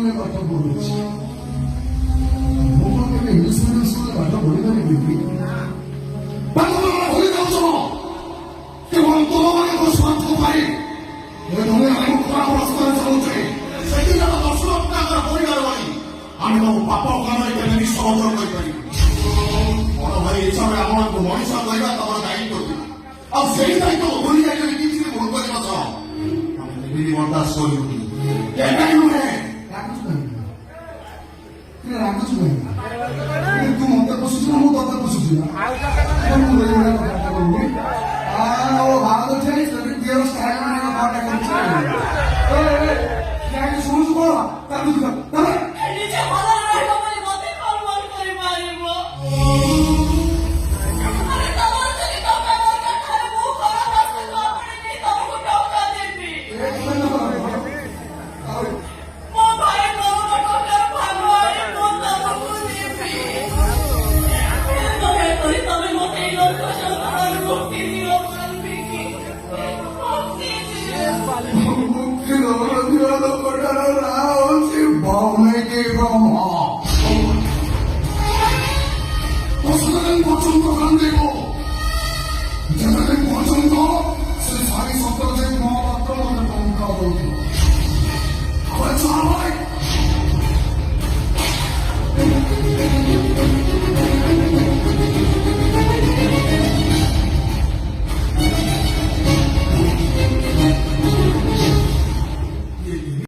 স্কুলে কথা বলেছি মোটামুটি ইংলিশ মিডিয়াম স্কুলে কথা বলে দেবে দিদি হয়ে যাচ্ছ কেবল তোমাকে তো স্বার্থ পাই তুমি আমি পরামর্শ চলছে সেদিন আমার 10 লক্ষ টাকার পরিবার বাড়ি আমি তো বাপা ওখানে কেন সহযোগ করতে পারি বড় ভাই হিসাবে আমার মনীষার জায়গা তোমার দায়িত্ব আর সেই দায়িত্ব বলি যাই কিছু ভুল করে মাত্র আমি দিদি বরদাস করি এটাই নয় রাখছো ତୁ ମତେ ପୋଷୁଛୁ ନା ମୁଁ ତତେ ପୋଷୁଛି ନା ଭାରତ ଶୁଣୁଛୁ କଣ পছন্দ কান দেবো